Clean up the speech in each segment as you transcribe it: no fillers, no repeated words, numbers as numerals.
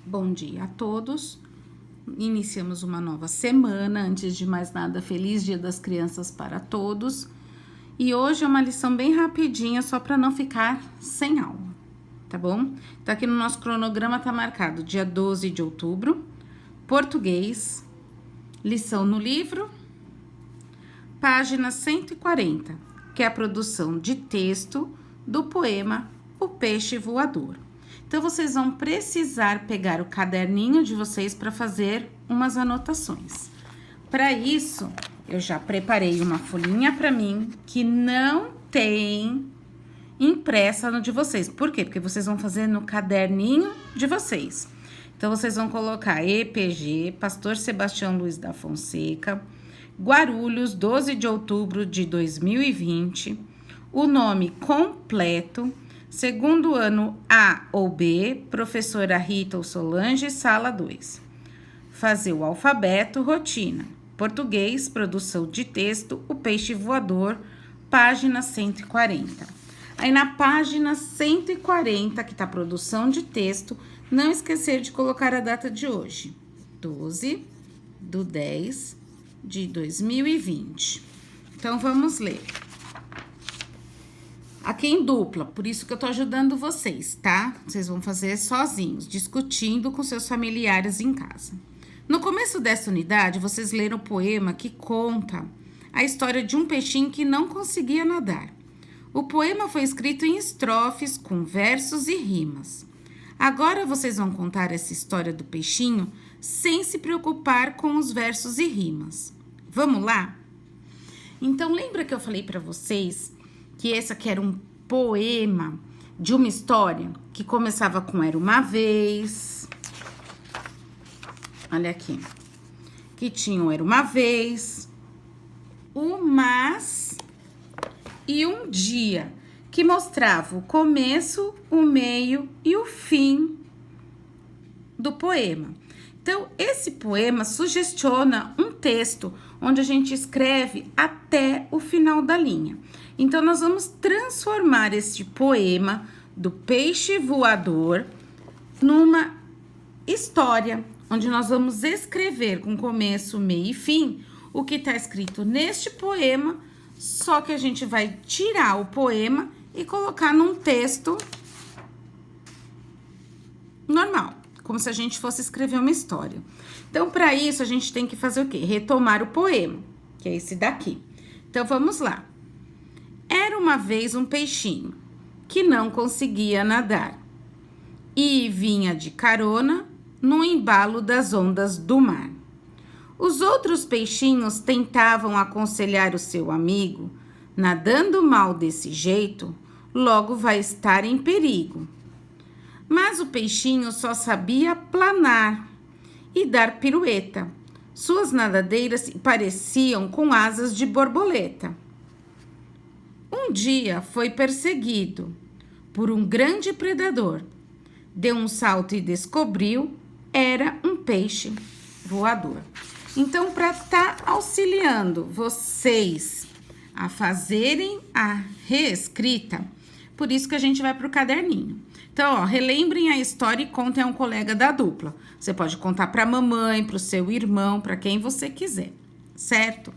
Bom dia a todos. Iniciamos uma nova semana. Antes de mais nada, feliz Dia das Crianças para todos. E hoje é uma lição bem rapidinha, só para não ficar sem aula, tá bom? Então, aqui no nosso cronograma tá marcado dia 12 de outubro, português, lição no livro, página 140, que é a produção de texto do poema O Peixe Voador. Então, vocês vão precisar pegar o caderninho de vocês para fazer umas anotações. Para isso, eu já preparei uma folhinha para mim que não tem impressa no de vocês. Por quê? Porque vocês vão fazer no caderninho de vocês. Então, vocês vão colocar EPG, Pastor Sebastião Luiz da Fonseca, Guarulhos, 12 de outubro de 2020, o nome completo, segundo ano A ou B, professora Rita ou Solange, sala 2. Fazer o alfabeto, rotina. Português, produção de texto, O Peixe Voador, página 140. Aí na página 140, que tá a produção de texto, não esquecer de colocar a data de hoje, 12/10/2020. Então, vamos ler. Aqui em dupla, por isso que eu tô ajudando vocês, tá? Vocês vão fazer sozinhos, discutindo com seus familiares em casa. No começo dessa unidade, vocês leram o poema que conta a história de um peixinho que não conseguia nadar. O poema foi escrito em estrofes, com versos e rimas. Agora vocês vão contar essa história do peixinho sem se preocupar com os versos e rimas. Vamos lá? Então, lembra que eu falei para vocês que esse aqui era um poema de uma história que começava com Era uma Vez. Olha aqui. Que tinha o Era uma Vez, o Mas e um Dia, que mostrava o começo, o meio e o fim do poema. Então, esse poema sugestiona um texto onde a gente escreve até o final da linha. Então, nós vamos transformar este poema do Peixe Voador numa história, onde nós vamos escrever com começo, meio e fim o que está escrito neste poema, só que a gente vai tirar o poema e colocar num texto normal, como se a gente fosse escrever uma história. Então, para isso, a gente tem que fazer o quê? Retomar o poema, que é esse daqui. Então, vamos lá. Era uma vez um peixinho que não conseguia nadar e vinha de carona no embalo das ondas do mar. Os outros peixinhos tentavam aconselhar o seu amigo: nadando mal desse jeito, logo vai estar em perigo. Mas o peixinho só sabia planar e dar pirueta. Suas nadadeiras pareciam com asas de borboleta. Um dia foi perseguido por um grande predador. Deu um salto e descobriu, era um peixe voador. Então, para estar auxiliando vocês a fazerem a reescrita, por isso que a gente vai para o caderninho. Então, ó, relembrem a história e contem a um colega da dupla. Você pode contar para a mamãe, para o seu irmão, para quem você quiser, certo?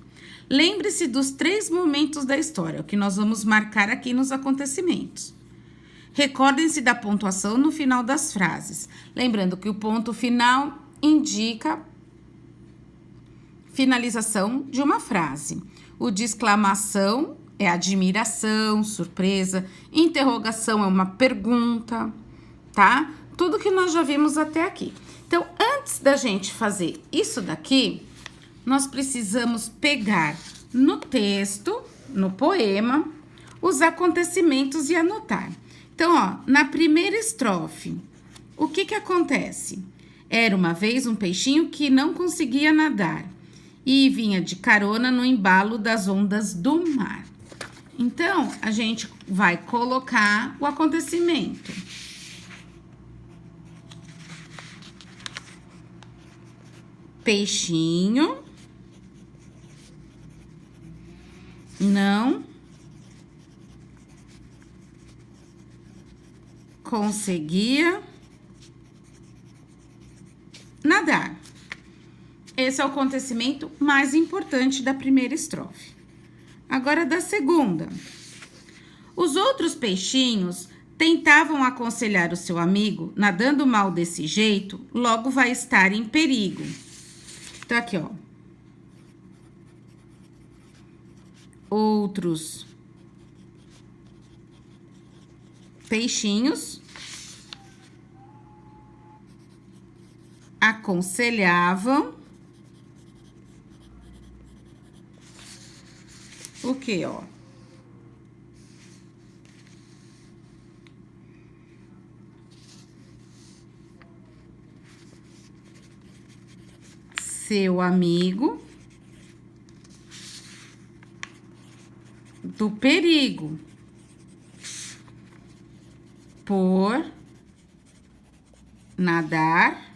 Lembre-se dos 3 momentos da história, o que nós vamos marcar aqui nos acontecimentos. Recordem-se da pontuação no final das frases. Lembrando que o ponto final indica finalização de uma frase. O de exclamação é admiração, surpresa. Interrogação é uma pergunta, tá? Tudo que nós já vimos até aqui. Então, antes da gente fazer isso daqui, nós precisamos pegar no texto, no poema, os acontecimentos e anotar. Então, ó, na primeira estrofe, o que acontece? Era uma vez um peixinho que não conseguia nadar e vinha de carona no embalo das ondas do mar. Então, a gente vai colocar o acontecimento. Peixinho não conseguia nadar. Esse é o acontecimento mais importante da primeira estrofe. Agora, da segunda. Os outros peixinhos tentavam aconselhar o seu amigo, nadando mal desse jeito, logo vai estar em perigo. Então, aqui, ó. Outros peixinhos aconselhavam o quê, ó? Seu amigo do perigo por nadar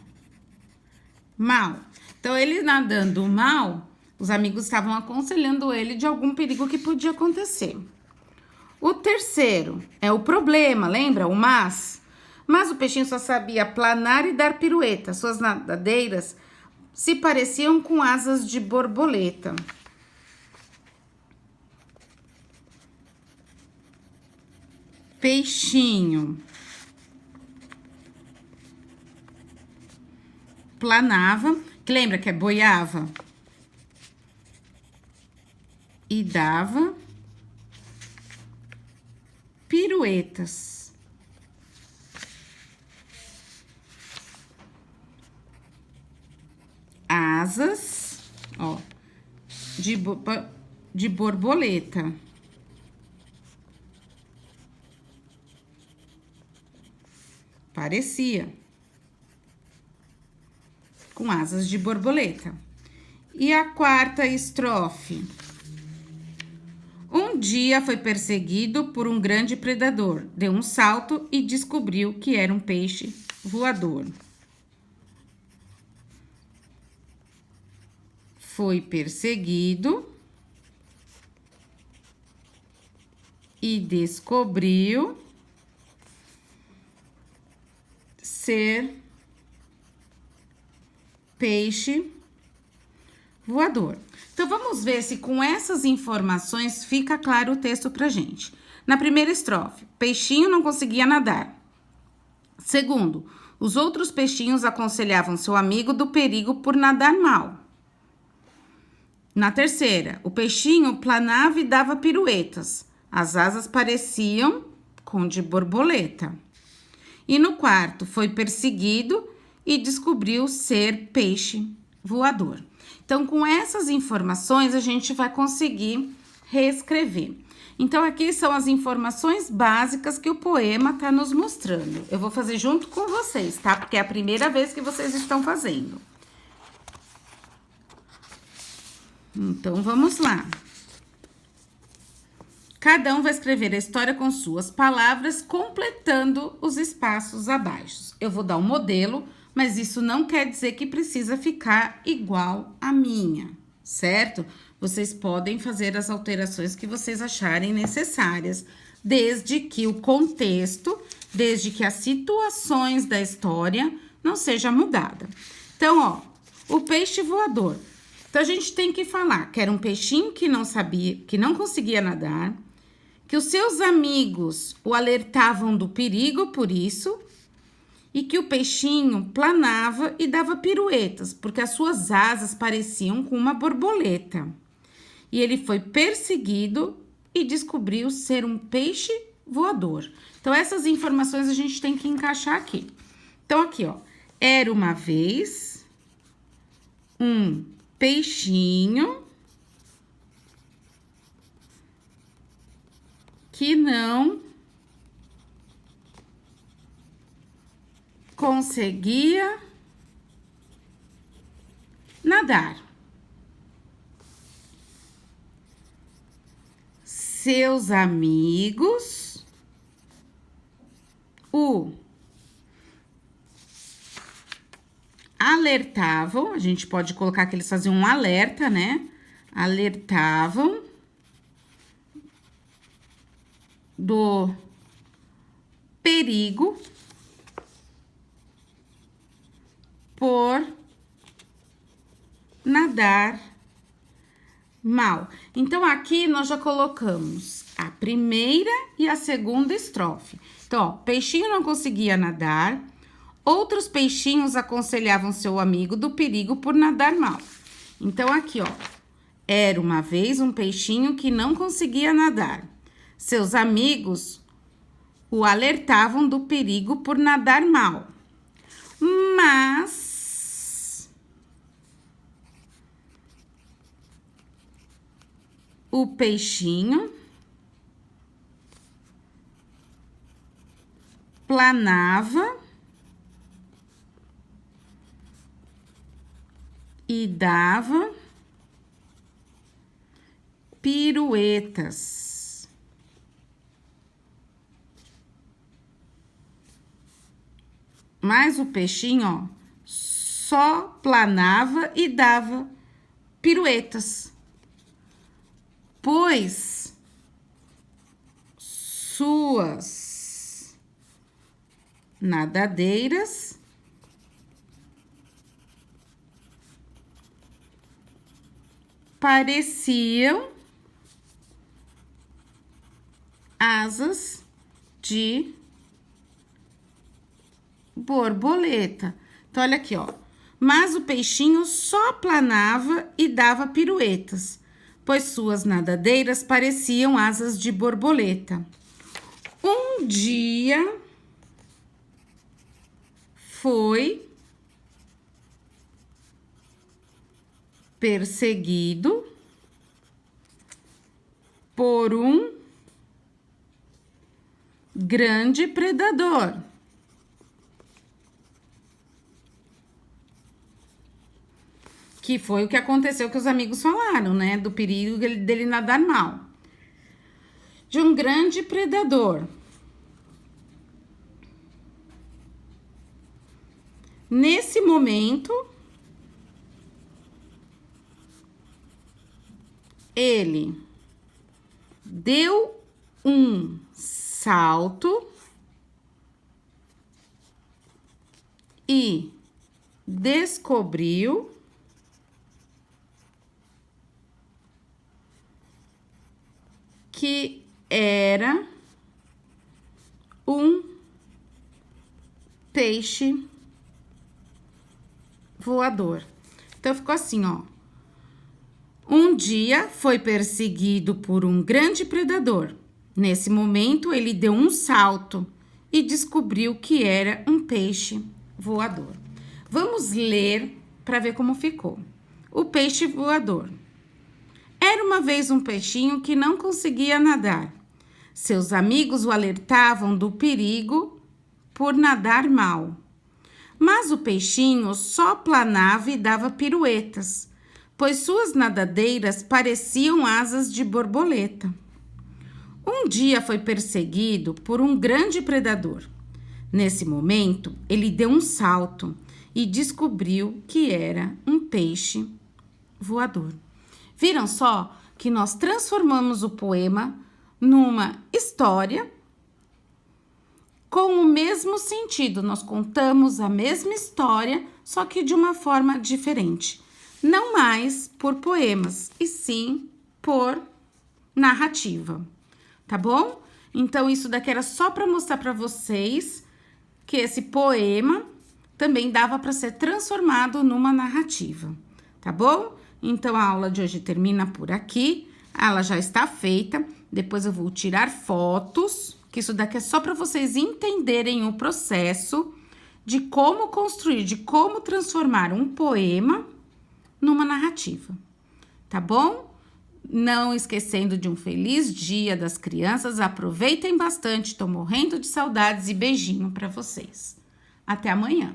mal. Então, ele nadando mal, os amigos estavam aconselhando ele de algum perigo que podia acontecer. O terceiro é o problema, lembra? O mas. Mas o peixinho só sabia planar e dar pirueta. Suas nadadeiras se pareciam com asas de borboleta. Peixinho planava, que lembra que é boiava e dava piruetas. Asas, ó, de borboleta. Parecia. Com asas de borboleta. E a quarta estrofe. Um dia foi perseguido por um grande predador. Deu um salto e descobriu que era um peixe voador. Foi perseguido e descobriu ser peixe voador. Então, vamos ver se com essas informações fica claro o texto pra gente. Na primeira estrofe, peixinho não conseguia nadar. Segundo, os outros peixinhos aconselhavam seu amigo do perigo por nadar mal. Na terceira, o peixinho planava e dava piruetas. As asas pareciam com de borboleta. E no quarto, foi perseguido e descobriu ser peixe voador. Então, com essas informações, a gente vai conseguir reescrever. Então, aqui são as informações básicas que o poema está nos mostrando. Eu vou fazer junto com vocês, tá? Porque é a primeira vez que vocês estão fazendo. Então, vamos lá. Cada um vai escrever a história com suas palavras, completando os espaços abaixo. Eu vou dar um modelo, mas isso não quer dizer que precisa ficar igual à minha, certo? Vocês podem fazer as alterações que vocês acharem necessárias, desde que o contexto, desde que as situações da história não seja mudada. Então, ó, o peixe voador. Então, a gente tem que falar que era um peixinho que não sabia, que não conseguia nadar, que os seus amigos o alertavam do perigo por isso, e que o peixinho planava e dava piruetas, porque as suas asas pareciam com uma borboleta. E ele foi perseguido e descobriu ser um peixe voador. Então, essas informações a gente tem que encaixar aqui. Então, aqui, ó. Era uma vez um peixinho que não conseguia nadar. Seus amigos o alertavam, a gente pode colocar que eles faziam um alerta, né? Alertavam do perigo por nadar mal. Então, aqui nós já colocamos a primeira e a segunda estrofe. Então, ó, peixinho não conseguia nadar, outros peixinhos aconselhavam seu amigo do perigo por nadar mal. Então, aqui, ó, era uma vez um peixinho que não conseguia nadar. Seus amigos o alertavam do perigo por nadar mal. Mas o peixinho planava e dava piruetas. Mas o peixinho, ó, só planava e dava piruetas, pois suas nadadeiras pareciam asas de borboleta. Então, olha aqui, ó. Mas o peixinho só planava e dava piruetas, pois suas nadadeiras pareciam asas de borboleta. Um dia foi perseguido por um grande predador. Que foi o que aconteceu que os amigos falaram, né? Do perigo dele nadar mal. De um grande predador. Nesse momento, ele deu um salto e descobriu que era um peixe voador. Então, ficou assim, ó. Um dia foi perseguido por um grande predador. Nesse momento, ele deu um salto e descobriu que era um peixe voador. Vamos ler para ver como ficou. O peixe voador. Era uma vez um peixinho que não conseguia nadar. Seus amigos o alertavam do perigo por nadar mal. Mas o peixinho só planava e dava piruetas, pois suas nadadeiras pareciam asas de borboleta. Um dia foi perseguido por um grande predador. Nesse momento, ele deu um salto e descobriu que era um peixe voador. Viram só que nós transformamos o poema numa história com o mesmo sentido. Nós contamos a mesma história, só que de uma forma diferente. Não mais por poemas, e sim por narrativa, tá bom? Então, isso daqui era só para mostrar para vocês que esse poema também dava para ser transformado numa narrativa, tá bom? Então, a aula de hoje termina por aqui. Ela já está feita. Depois eu vou tirar fotos, que isso daqui é só para vocês entenderem o processo de como construir, de como transformar um poema numa narrativa, tá bom? Não esquecendo de um feliz Dia das Crianças. Aproveitem bastante, tô morrendo de saudades e beijinho para vocês. Até amanhã.